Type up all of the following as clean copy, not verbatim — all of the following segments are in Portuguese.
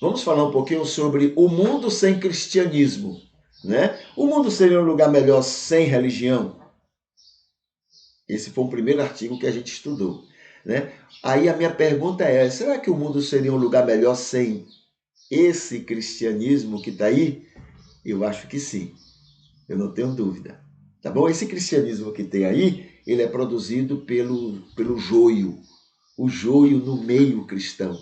vamos falar um pouquinho sobre o mundo sem cristianismo, né? O mundo seria um lugar melhor sem religião? Esse foi o primeiro artigo que a gente estudou, né? Aí a minha pergunta é, será que o mundo seria um lugar melhor sem esse cristianismo que está aí? Eu acho que sim, eu não tenho dúvida. Tá bom? Esse cristianismo que tem aí, ele é produzido pelo joio, o joio no meio cristão.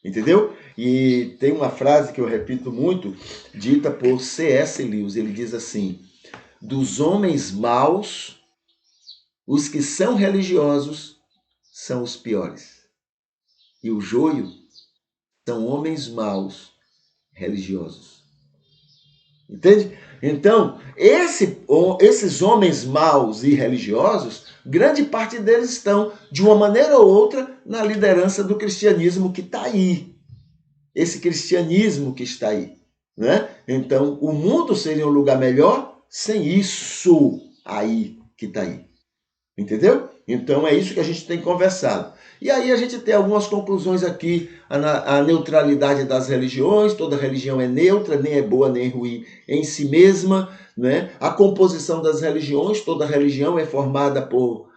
Entendeu? E tem uma frase que eu repito muito, dita por C.S. Lewis. Ele diz assim: dos homens maus, os que são religiosos são os piores. E o joio são homens maus religiosos. Entende? Então, esses homens maus e religiosos, grande parte deles estão, de uma maneira ou outra, na liderança do cristianismo que está aí. Esse cristianismo que está aí. Né? Então, o mundo seria um lugar melhor sem isso aí que está aí. Entendeu? Então, é isso que a gente tem conversado. E aí a gente tem algumas conclusões aqui, a neutralidade das religiões, toda religião é neutra, nem é boa nem ruim em si mesma, né? A composição das religiões, toda religião é formada por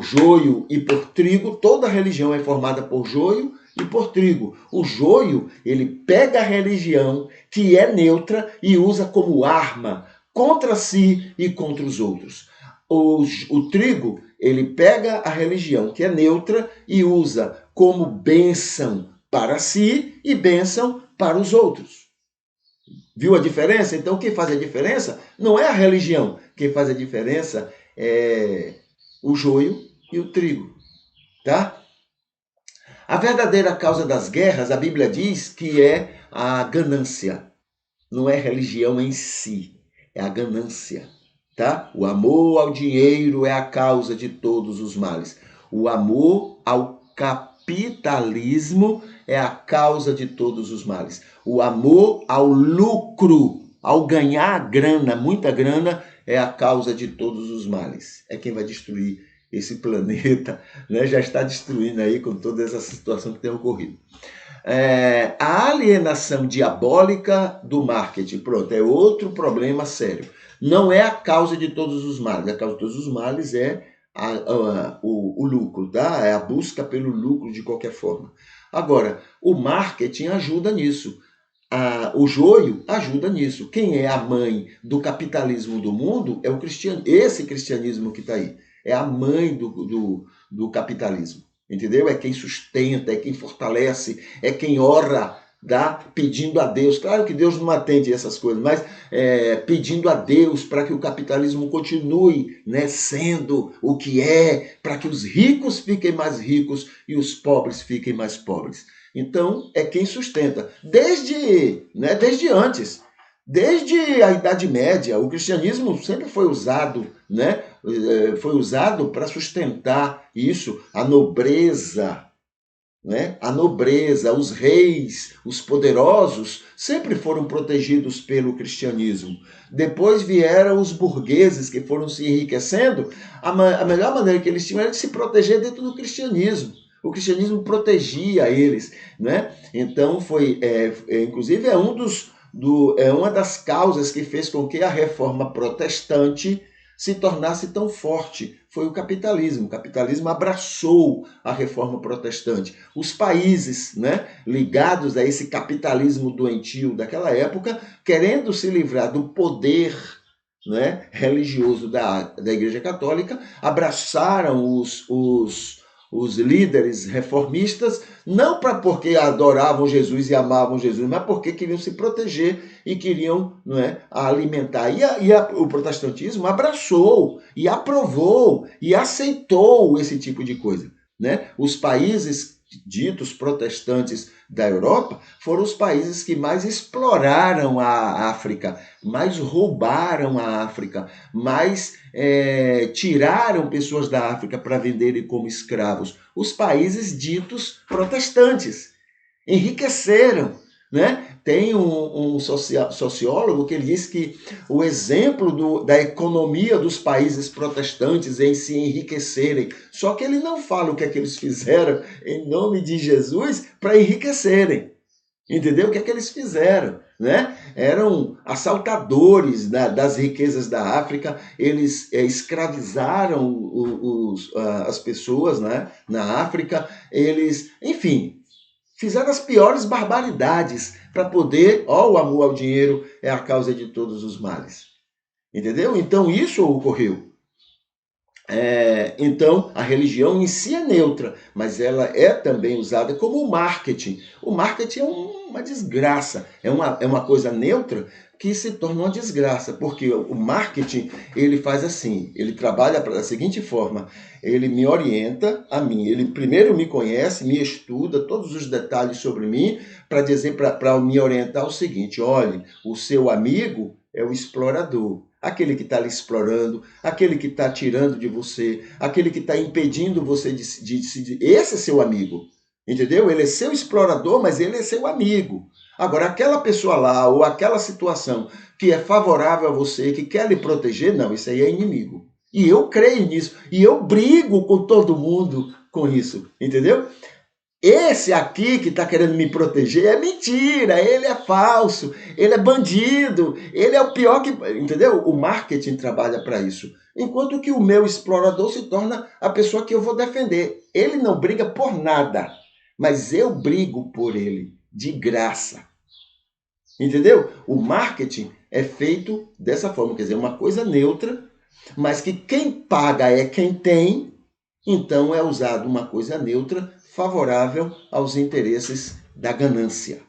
joio e por trigo, toda religião é formada por joio e por trigo. O joio, ele pega a religião, que é neutra, e usa como arma contra si e contra os outros. O trigo, ele pega a religião, que é neutra, e usa como bênção para si e bênção para os outros. Viu a diferença? Então, quem faz a diferença não é a religião. Quem faz a diferença é o joio e o trigo. Tá? A verdadeira causa das guerras, a Bíblia diz que é a ganância. Não é religião em si, é a ganância. Tá? O amor ao dinheiro é a causa de todos os males. O amor ao capitalismo é a causa de todos os males. O amor ao lucro, ao ganhar grana, muita grana, é a causa de todos os males. É quem vai destruir esse planeta, né? Já está destruindo aí com toda essa situação que tem ocorrido. A alienação diabólica do marketing, pronto, é outro problema sério. Não é a causa de todos os males, a causa de todos os males é o lucro, tá? É a busca pelo lucro de qualquer forma. Agora, o marketing ajuda nisso. O joio ajuda nisso. Quem é a mãe do capitalismo do mundo é o cristianismo. Esse cristianismo que está aí. É a mãe do capitalismo. Entendeu? É quem sustenta, é quem fortalece, é quem ora, pedindo a Deus. Claro que Deus não atende essas coisas, mas pedindo a Deus para que o capitalismo continue, né, sendo o que é, para que os ricos fiquem mais ricos e os pobres fiquem mais pobres. Então, é quem sustenta. Desde antes. Desde a Idade Média, o cristianismo sempre foi usado, né? Foi usado para sustentar isso, a nobreza, né? A nobreza, os reis, os poderosos, sempre foram protegidos pelo cristianismo. Depois vieram os burgueses que foram se enriquecendo. A melhor maneira que eles tinham era de se proteger dentro do cristianismo. O cristianismo protegia eles, né? Então inclusive uma das causas que fez com que a reforma protestante se tornasse tão forte. Foi o capitalismo. O capitalismo abraçou a reforma protestante. Os países, né, ligados a esse capitalismo doentio daquela época, querendo se livrar do poder, né, religioso da Igreja Católica, abraçaram os líderes reformistas, não porque adoravam Jesus e amavam Jesus, mas porque queriam se proteger e queriam, não é, alimentar. O protestantismo abraçou e aprovou e aceitou esse tipo de coisa. Né? Os países ditos protestantes da Europa foram os países que mais exploraram a África, mais roubaram a África, mais tiraram pessoas da África para venderem como escravos. Os países ditos protestantes enriqueceram. Né? Tem um sociólogo que ele diz que o exemplo da economia dos países protestantes em se enriquecerem, só que ele não fala o que é que eles fizeram em nome de Jesus para enriquecerem. Entendeu? O que é que eles fizeram? Né? Eram assaltadores das riquezas da África, eles escravizaram as pessoas, né, na África, eles, enfim, fizeram as piores barbaridades para poder, o amor ao dinheiro é a causa de todos os males. Entendeu? Então isso ocorreu. Então, a religião em si é neutra, mas ela é também usada como marketing. O marketing é uma desgraça, é uma coisa neutra que se torna uma desgraça, porque o marketing, ele faz assim, ele trabalha da seguinte forma, ele me orienta a mim, ele primeiro me conhece, me estuda todos os detalhes sobre mim, para dizer, para me orientar o seguinte, olhe, o seu amigo é o explorador, aquele que está lhe explorando, aquele que está tirando de você, aquele que está impedindo você de esse é seu amigo, entendeu? Ele é seu explorador, mas ele é seu amigo. Agora, aquela pessoa lá, ou aquela situação que é favorável a você, que quer lhe proteger, não, isso aí é inimigo. E eu creio nisso, e eu brigo com todo mundo com isso, entendeu? Esse aqui que está querendo me proteger é mentira, ele é falso, ele é bandido, ele é o pior que. Entendeu? O marketing trabalha para isso. Enquanto que o meu explorador se torna a pessoa que eu vou defender. Ele não briga por nada, mas eu brigo por ele, de graça. Entendeu? O marketing é feito dessa forma, quer dizer, uma coisa neutra, mas que quem paga é quem tem, então é usado uma coisa neutra favorável aos interesses da ganância.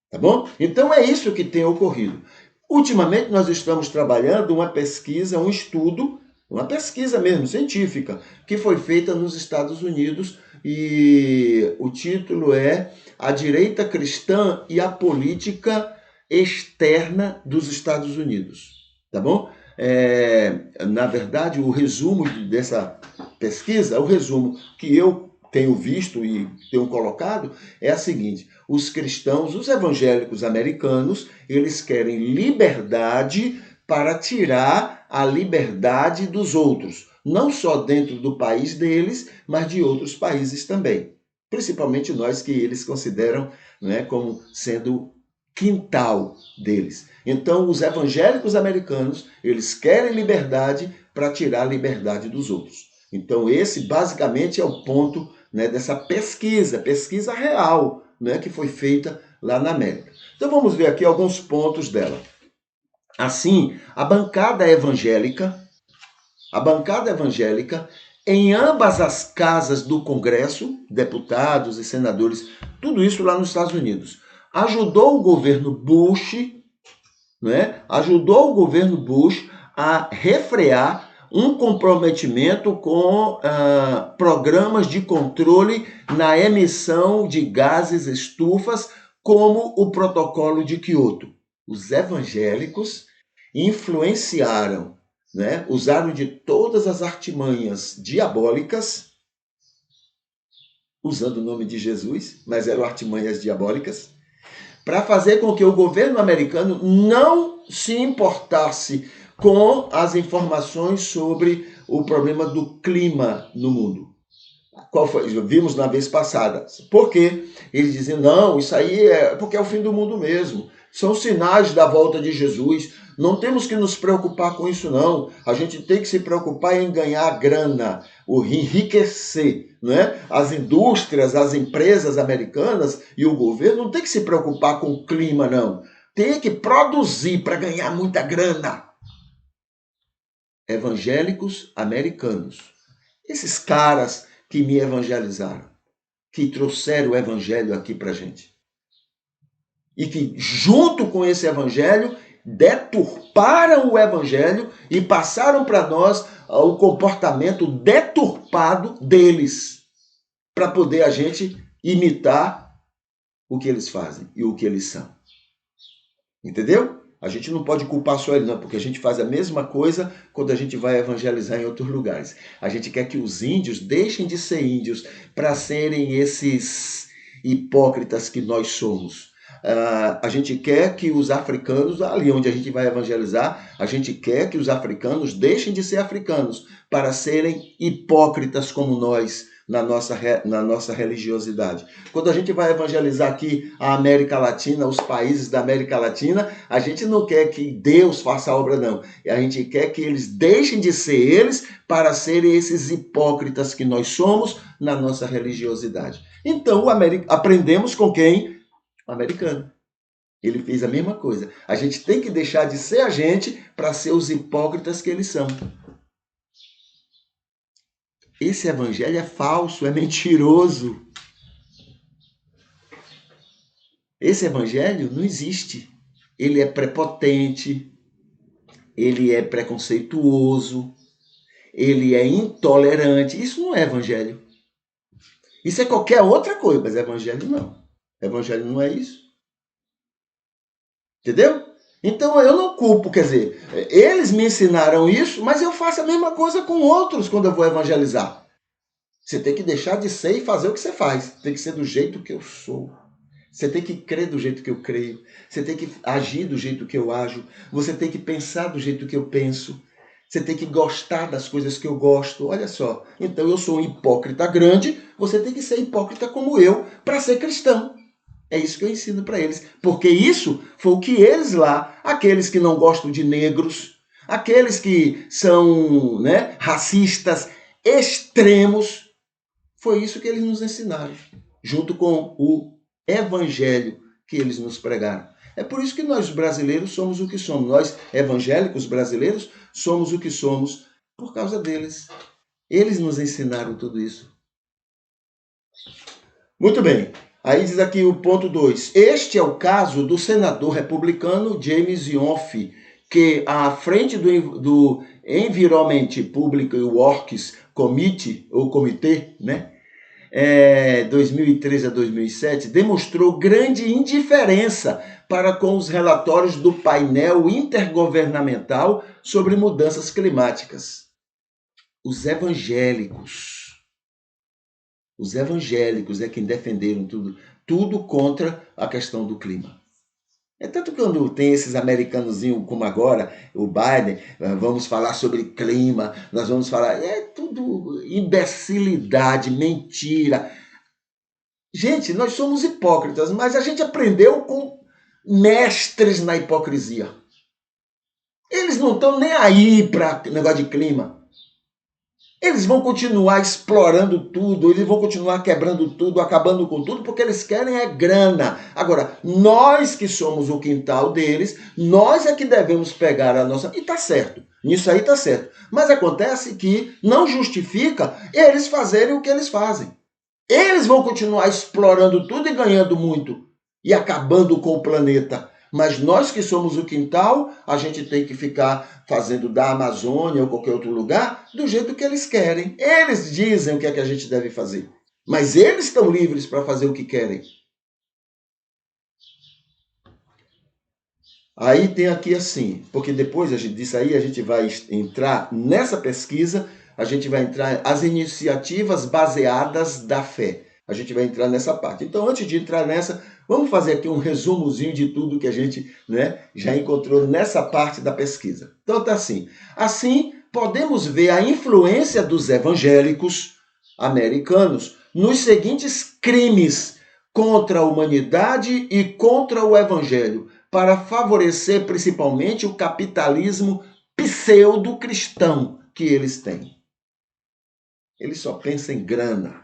Tá bom? Então é isso que tem ocorrido. Ultimamente nós estamos trabalhando uma pesquisa, um estudo, uma pesquisa mesmo, científica, que foi feita nos Estados Unidos e o título é A Direita Cristã e a Política Externa dos Estados Unidos. Tá bom? Na verdade, o resumo dessa pesquisa, o resumo que eu tenho visto e tenho colocado é a seguinte: os cristãos, os evangélicos americanos, eles querem liberdade para tirar a liberdade dos outros, não só dentro do país deles, mas de outros países também, principalmente nós que eles consideram, né, como sendo quintal deles. Então, os evangélicos americanos, eles querem liberdade para tirar a liberdade dos outros. Então, esse basicamente é o ponto, né, dessa pesquisa real, né, que foi feita lá na América. Então, vamos ver aqui alguns pontos dela. Assim, a bancada evangélica, em ambas as casas do Congresso, deputados e senadores, tudo isso lá nos Estados Unidos, ajudou o governo Bush, né, a refrear um comprometimento com programas de controle na emissão de gases estufas, como o protocolo de Kyoto. Os evangélicos influenciaram, né, usaram de todas as artimanhas diabólicas, usando o nome de Jesus, mas eram artimanhas diabólicas, para fazer com que o governo americano não se importasse com as informações sobre o problema do clima no mundo. Qual foi? Vimos na vez passada. Por quê? Eles diziam, não, isso aí é porque é o fim do mundo mesmo. São sinais da volta de Jesus. Não temos que nos preocupar com isso, não. A gente tem que se preocupar em ganhar grana, enriquecer, né? As indústrias, as empresas americanas e o governo não tem que se preocupar com o clima, não. Tem que produzir para ganhar muita grana. Evangélicos americanos. Esses caras que me evangelizaram, que trouxeram o evangelho aqui para a gente. E que, junto com esse evangelho, deturparam o evangelho e passaram para nós o comportamento deturpado deles, para poder a gente imitar o que eles fazem e o que eles são. Entendeu? A gente não pode culpar só ele, não, porque a gente faz a mesma coisa quando a gente vai evangelizar em outros lugares. A gente quer que os índios deixem de ser índios para serem esses hipócritas que nós somos. A gente quer que os africanos, ali onde a gente vai evangelizar, a gente quer que os africanos deixem de ser africanos para serem hipócritas como nós, na nossa religiosidade. Quando a gente vai evangelizar aqui a América Latina, os países da América Latina, a gente não quer que Deus faça a obra, não. A gente quer que eles deixem de ser eles para serem esses hipócritas que nós somos na nossa religiosidade. Então, aprendemos com quem? O americano. Ele fez a mesma coisa. A gente tem que deixar de ser a gente para ser os hipócritas que eles são. Esse evangelho é falso, é mentiroso. Esse evangelho não existe. Ele é prepotente, ele é preconceituoso, ele é intolerante. Isso não é evangelho. Isso é qualquer outra coisa, mas evangelho não. Evangelho não é isso. Entendeu? Então eu não culpo, quer dizer, eles me ensinaram isso, mas eu faço a mesma coisa com outros quando eu vou evangelizar. Você tem que deixar de ser e fazer o que você faz. Tem que ser do jeito que eu sou. Você tem que crer do jeito que eu creio. Você tem que agir do jeito que eu ajo. Você tem que pensar do jeito que eu penso. Você tem que gostar das coisas que eu gosto. Olha só. Então eu sou um hipócrita grande, você tem que ser hipócrita como eu para ser cristão. É isso que eu ensino para eles. Porque isso foi o que eles lá, aqueles que não gostam de negros, aqueles que são, né, racistas, extremos, foi isso que eles nos ensinaram, junto com o evangelho que eles nos pregaram. É por isso que nós brasileiros somos o que somos. Nós, evangélicos brasileiros, somos o que somos por causa deles. Eles nos ensinaram tudo isso. Muito bem. Aí diz aqui o ponto 2. Este é o caso do senador republicano James Young, que à frente do Environment Public Works Committee, ou comitê, né? 2013 a 2007, demonstrou grande indiferença para com os relatórios do painel intergovernamental sobre mudanças climáticas. Os evangélicos é quem defenderam tudo contra a questão do clima. É tanto que quando tem esses americanozinhos como agora, o Biden, vamos falar sobre clima, nós vamos falar, é tudo imbecilidade, mentira. Gente, nós somos hipócritas, mas a gente aprendeu com mestres na hipocrisia. Eles não estão nem aí para negócio de clima. Eles vão continuar explorando tudo, eles vão continuar quebrando tudo, acabando com tudo, porque eles querem é grana. Agora, nós que somos o quintal deles, nós é que devemos pegar a nossa... E tá certo, nisso aí tá certo. Mas acontece que não justifica eles fazerem o que eles fazem. Eles vão continuar explorando tudo e ganhando muito e acabando com o planeta. Mas nós que somos o quintal, a gente tem que ficar fazendo da Amazônia ou qualquer outro lugar do jeito que eles querem. Eles dizem o que é que a gente deve fazer. Mas eles estão livres para fazer o que querem. Aí tem aqui assim, porque depois disso aí a gente vai entrar nessa pesquisa, a gente vai entrar as iniciativas baseadas da fé. A gente vai entrar nessa parte. Então, antes de entrar nessa, vamos fazer aqui um resumozinho de tudo que a gente, já encontrou nessa parte da pesquisa. Então, tá assim. Assim, podemos ver a influência dos evangélicos americanos nos seguintes crimes contra a humanidade e contra o evangelho, para favorecer principalmente o capitalismo pseudo-cristão que eles têm. Eles só pensam em grana.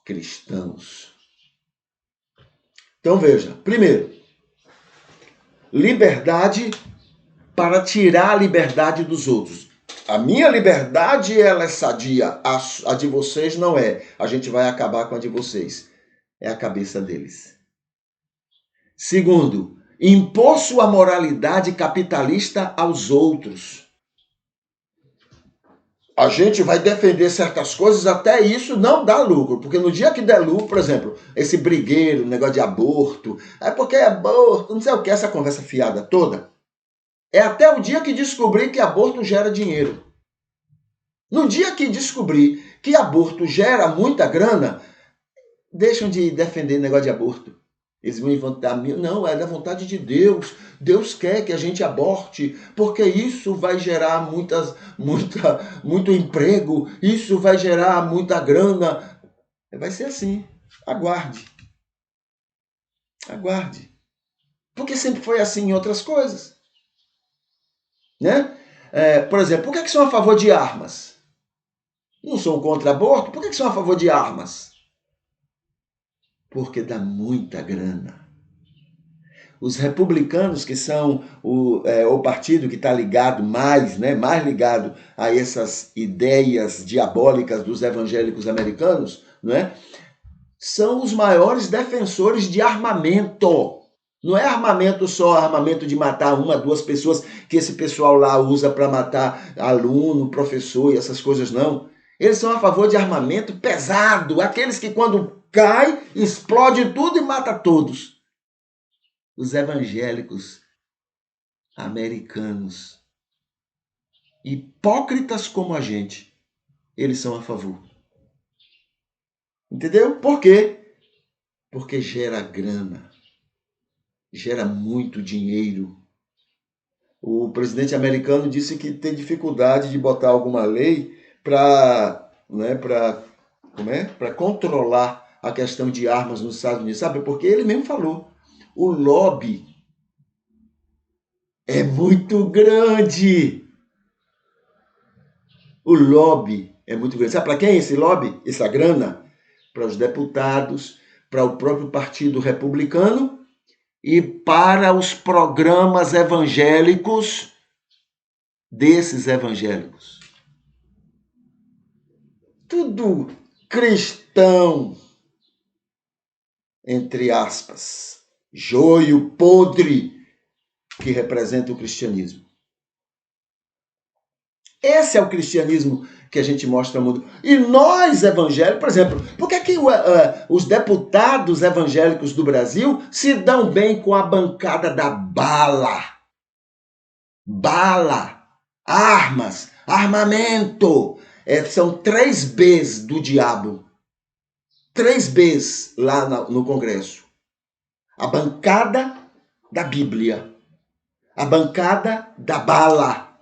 Cristãos. Então veja, primeiro, liberdade para tirar a liberdade dos outros. A minha liberdade, ela é sadia, a de vocês não é. A gente vai acabar com a de vocês. É a cabeça deles. Segundo, impor sua moralidade capitalista aos outros. A gente vai defender certas coisas, até isso não dá lucro. Porque no dia que der lucro, por exemplo, esse brigueiro, negócio de aborto, é porque é aborto, não sei o que, essa conversa fiada toda, é até o dia que descobrir que aborto gera dinheiro. No dia que descobrir que aborto gera muita grana, deixam de defender negócio de aborto. Eles vão inventar, não, é da vontade de Deus. Deus quer que a gente aborte, porque isso vai gerar muito emprego, isso vai gerar muita grana. Vai ser assim. Aguarde. Aguarde. Porque sempre foi assim em outras coisas. Né? Por exemplo, por que são a favor de armas? Não são contra aborto? Por que são a favor de armas? Porque dá muita grana. Os republicanos, que são o partido que está ligado mais, né, mais ligado a essas ideias diabólicas dos evangélicos americanos, né, são os maiores defensores de armamento. Não é armamento só, armamento de matar uma, duas pessoas, que esse pessoal lá usa para matar aluno, professor e essas coisas, não. Eles são a favor de armamento pesado, aqueles que quando cai, explode tudo e mata todos. Os evangélicos americanos, hipócritas como a gente, eles são a favor. Entendeu? Por quê? Porque gera grana, gera muito dinheiro. O presidente americano disse que tem dificuldade de botar alguma lei para controlar a questão de armas nos Estados Unidos. Sabe por quê? Ele mesmo falou. O lobby é muito grande. O lobby é muito grande. Sabe para quem é esse lobby? Essa grana? Para os deputados, para o próprio Partido Republicano e para os programas evangélicos desses evangélicos. Tudo cristão, entre aspas. Joio podre que representa o cristianismo. Esse é o cristianismo que a gente mostra ao mundo. E nós, evangélicos, por exemplo, por que os deputados evangélicos do Brasil se dão bem com a bancada da bala? Bala, armas, armamento. São 3 Bs do diabo. 3 Bs lá no Congresso. A bancada da Bíblia. A bancada da bala.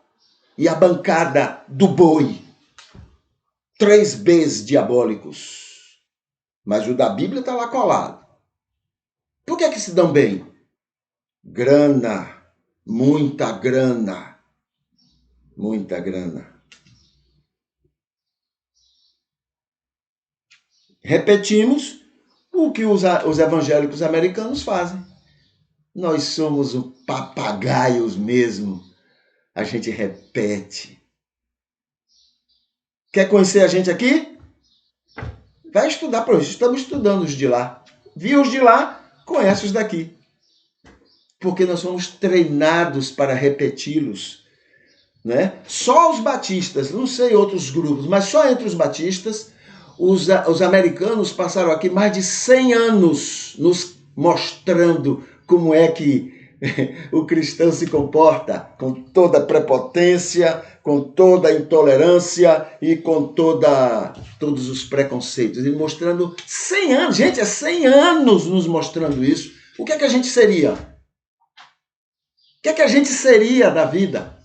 E a bancada do boi. 3 Bs diabólicos. Mas o da Bíblia está lá colado. Por que se dão bem? Grana. Muita grana. Muita grana. Repetimos o que os evangélicos americanos fazem. Nós somos papagaios mesmo. A gente repete. Quer conhecer a gente aqui? Vai estudar para isso. Estamos estudando os de lá. Viu os de lá? Conhece os daqui. Porque nós somos treinados para repeti-los. Né? Só os batistas, não sei outros grupos, mas só entre os batistas, os americanos passaram aqui mais de 100 anos nos mostrando como é que o cristão se comporta, com toda a prepotência, com toda a intolerância e com todos os preconceitos. E mostrando 100 anos, gente, é 100 anos nos mostrando isso. O que é que a gente seria? O que é que a gente seria da vida?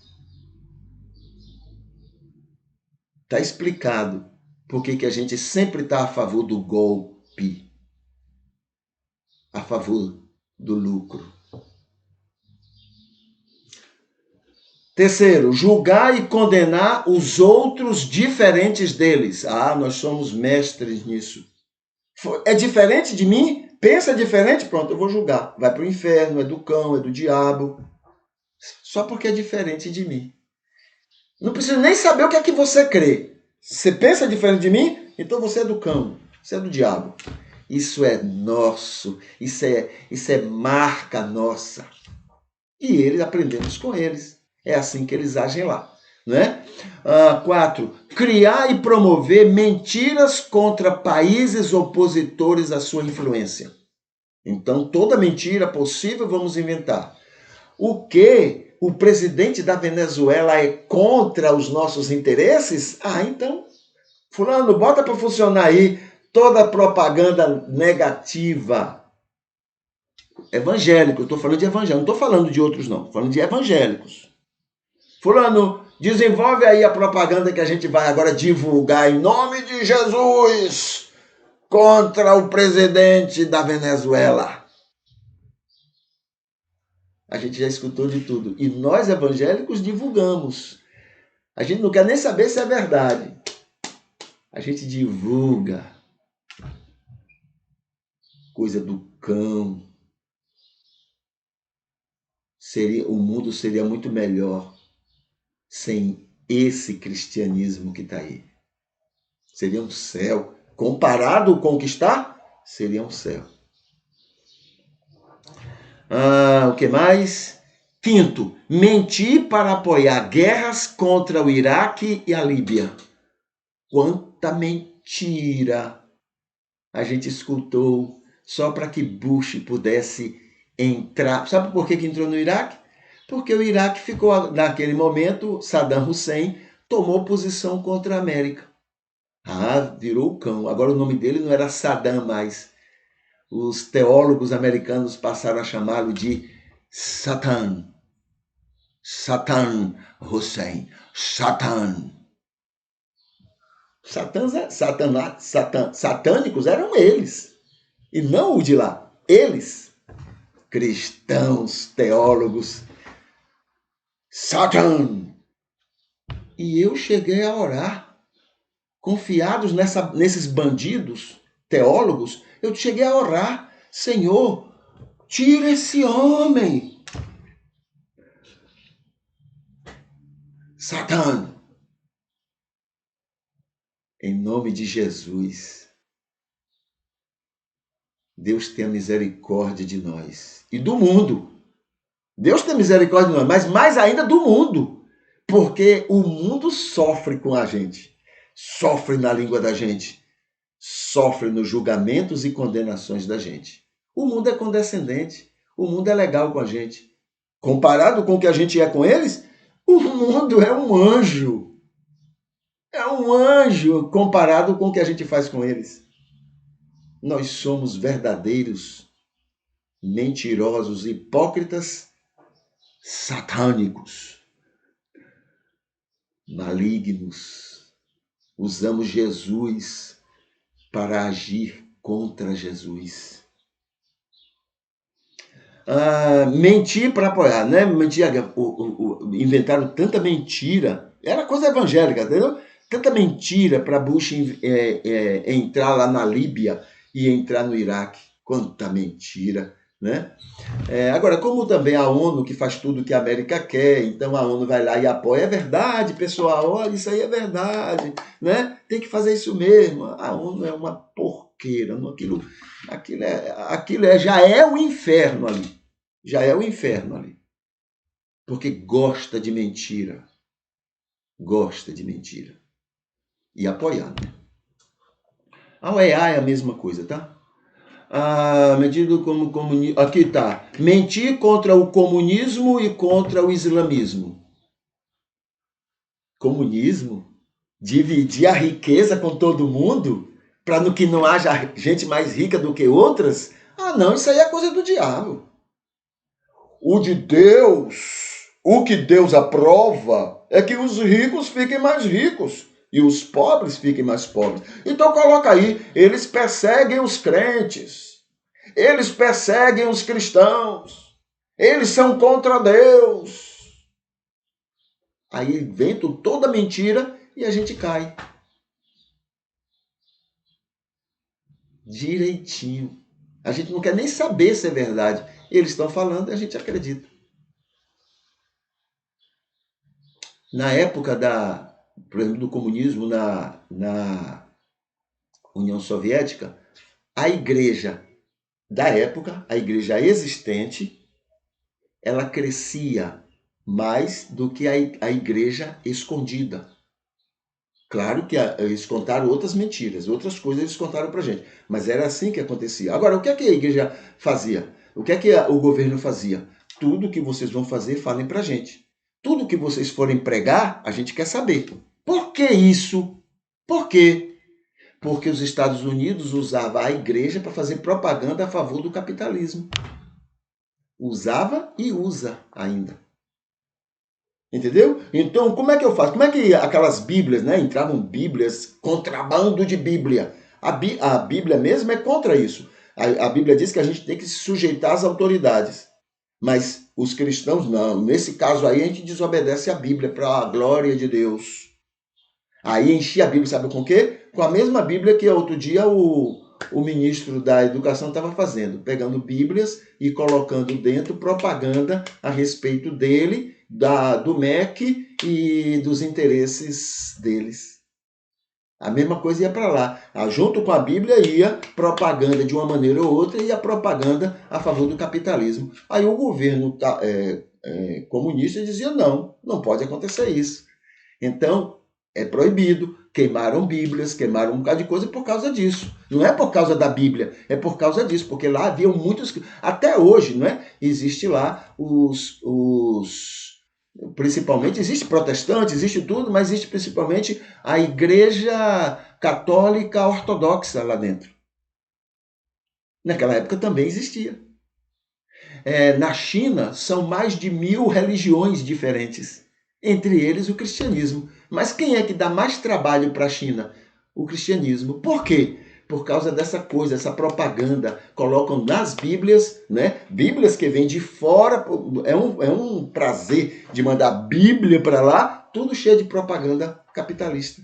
Está explicado por que a gente sempre está a favor do golpe, a favor do lucro. Terceiro, julgar e condenar os outros diferentes deles. Nós somos mestres nisso. É diferente de mim? Pensa diferente? Pronto, eu vou julgar. Vai para o inferno, é do cão, é do diabo. Só porque é diferente de mim. Não preciso nem saber o que é que você crê. Você pensa diferente de mim? Então você é do cão, você é do diabo. Isso é nosso, isso é marca nossa. E eles, aprendemos com eles. É assim que eles agem lá. Né? 4. Criar e promover mentiras contra países opositores à sua influência. Então, toda mentira possível vamos inventar. O que o presidente da Venezuela é contra os nossos interesses? Então, fulano, bota para funcionar aí toda a propaganda negativa. Evangélico, eu estou falando de evangélicos, não estou falando de outros não, estou falando de evangélicos. Fulano, desenvolve aí a propaganda que a gente vai agora divulgar em nome de Jesus contra o presidente da Venezuela. A gente já escutou de tudo. E nós, evangélicos, divulgamos. A gente não quer nem saber se é verdade. A gente divulga. Coisa do cão. O mundo seria muito melhor sem esse cristianismo que está aí. Seria um céu. Comparado com o que está, seria um céu. O que mais? Quinto, mentir para apoiar guerras contra o Iraque e a Líbia. Quanta mentira a gente escutou só para que Bush pudesse entrar. Sabe por que entrou no Iraque? Porque o Iraque ficou, naquele momento, Saddam Hussein tomou posição contra a América. Virou o cão. Agora o nome dele não era Saddam mais. Os teólogos americanos passaram a chamá-lo de Satan. Saddam Hussein. Satan. Satânicos eram eles. E não o de lá. Eles. Cristãos, teólogos. Satan. E eu cheguei a orar. Confiados nesses bandidos, teólogos, eu cheguei a orar. Senhor, tira esse homem. Satã. Em nome de Jesus. Deus tenha misericórdia de nós. E do mundo. Deus tem misericórdia de nós, mas mais ainda do mundo. Porque o mundo sofre com a gente. Sofre na língua da gente. Sofre nos julgamentos e condenações da gente. O mundo é condescendente. O mundo é legal com a gente. Comparado com o que a gente é com eles, o mundo é um anjo. É um anjo comparado com o que a gente faz com eles. Nós somos verdadeiros, mentirosos, hipócritas, satânicos, malignos. Usamos Jesus para agir contra Jesus. Mentir para apoiar, né? Inventaram tanta mentira. Era coisa evangélica, entendeu? Tanta mentira para Bush entrar lá na Líbia e entrar no Iraque. Quanta mentira, né? Agora, como também a ONU que faz tudo que a América quer, então a ONU vai lá e apoia. É verdade, pessoal, olha, isso aí é verdade, né? Tem que fazer isso mesmo. A ONU é uma porqueira. Aquilo já é o inferno ali. Já é o inferno ali. Porque gosta de mentira. Gosta de mentira. E apoiar, né? A OEA é a mesma coisa, tá? Medido como comunismo. Aqui tá. Mentir contra o comunismo e contra o islamismo. Comunismo? Dividir a riqueza com todo mundo? Para que não haja gente mais rica do que outras? Não, isso aí é coisa do diabo. O de Deus, o que Deus aprova é que os ricos fiquem mais ricos e os pobres fiquem mais pobres. Então coloca aí, eles perseguem os crentes, eles perseguem os cristãos, eles são contra Deus. Aí inventam toda mentira e a gente cai. Direitinho. A gente não quer nem saber se é verdade. Eles estão falando e a gente acredita. Na época por exemplo, do comunismo na União Soviética, a igreja da época, a igreja existente, ela crescia mais do que a igreja escondida. Claro que eles contaram outras mentiras, outras coisas eles contaram pra gente, mas era assim que acontecia. Agora, o que é que a igreja fazia? O que é que o governo fazia? Tudo que vocês vão fazer, falem pra gente. Tudo que vocês forem pregar, a gente quer saber. Por que isso? Por quê? Porque os Estados Unidos usavam a igreja para fazer propaganda a favor do capitalismo. Usava e usa ainda. Entendeu? Então, como é que eu faço? Como é que aquelas Bíblias, né? Entravam Bíblias, contrabando de Bíblia. A Bíblia mesmo é contra isso. A Bíblia diz que a gente tem que se sujeitar às autoridades. Mas os cristãos não. Nesse caso aí, a gente desobedece a Bíblia para a glória de Deus. Aí enchia a Bíblia, sabe com o quê? Com a mesma Bíblia que outro dia o ministro da Educação estava fazendo, pegando Bíblias e colocando dentro propaganda a respeito dele, do MEC e dos interesses deles. A mesma coisa ia para lá. Junto com a Bíblia ia propaganda de uma maneira ou outra e a propaganda a favor do capitalismo. Aí o governo comunista dizia não pode acontecer isso. Então, é proibido. Queimaram Bíblias, queimaram um bocado de coisa por causa disso. Não é por causa da Bíblia, é por causa disso, porque lá haviam muitos. Até hoje, não é? Existe lá principalmente, existe protestante, existe tudo, mas existe principalmente a Igreja Católica Ortodoxa lá dentro. Naquela época também existia. Na China, são mais de 1000 religiões diferentes, entre eles o cristianismo. Mas quem é que dá mais trabalho para a China? O cristianismo. Por quê? Por causa dessa coisa, essa propaganda. Colocam nas Bíblias, né? Bíblias que vêm de fora. É um prazer de mandar Bíblia para lá, tudo cheio de propaganda capitalista.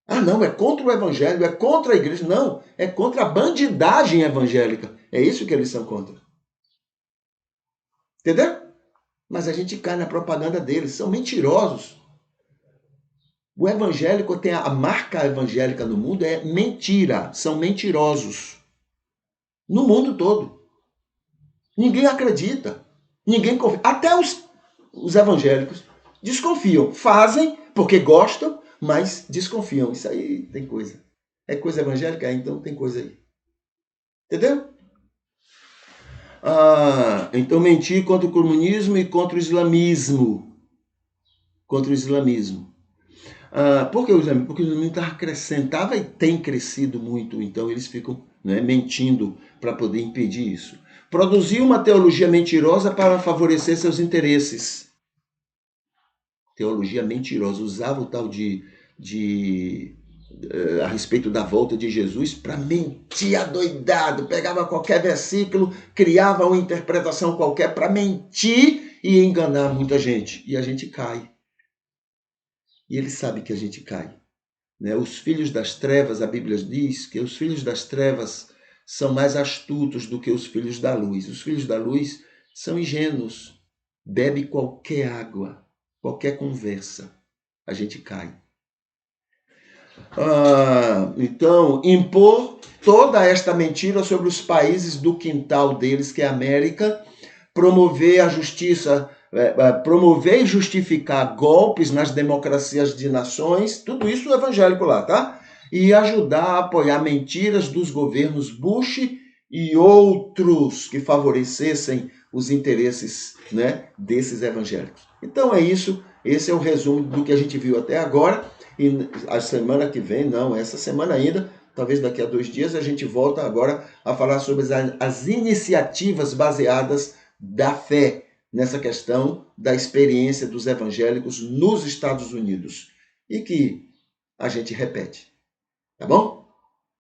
Ah, não, é contra o evangelho, é contra a igreja. Não, é contra a bandidagem evangélica. É isso que eles são contra. Entendeu? Mas a gente cai na propaganda deles, são mentirosos. O evangélico tem a marca evangélica no mundo é mentira, são mentirosos. No mundo todo. Ninguém acredita, ninguém confia. Até os evangélicos desconfiam, fazem porque gostam, mas desconfiam. Isso aí tem coisa. É coisa evangélica? Então tem coisa aí. Entendeu? Então mentir contra o comunismo e contra o islamismo. Contra o islamismo. Por que o islamismo? Porque o islamismo estava crescendo, estava e tem crescido muito, então eles ficam mentindo para poder impedir isso. Produzir uma teologia mentirosa para favorecer seus interesses. Teologia mentirosa, usava o tal a respeito da volta de Jesus para mentir adoidado, pegava qualquer versículo, criava uma interpretação qualquer para mentir e enganar muita gente. E a gente cai. E ele sabe que a gente cai. Os filhos das trevas, a Bíblia diz que os filhos das trevas são mais astutos do que os filhos da luz. Os filhos da luz são ingênuos, bebe qualquer água, qualquer conversa, a gente cai. Então, impor toda esta mentira sobre os países do quintal deles, que é a América, promover a justiça, promover e justificar golpes nas democracias de nações, tudo isso é evangélico lá, tá? E ajudar a apoiar mentiras dos governos Bush e outros que favorecessem os interesses, desses evangélicos. Então é isso, esse é o resumo do que a gente viu até agora. E a semana que vem, essa semana ainda, talvez daqui a 2 dias, a gente volta agora a falar sobre as iniciativas baseadas da fé nessa questão da experiência dos evangélicos nos Estados Unidos. E que a gente repete. Tá bom?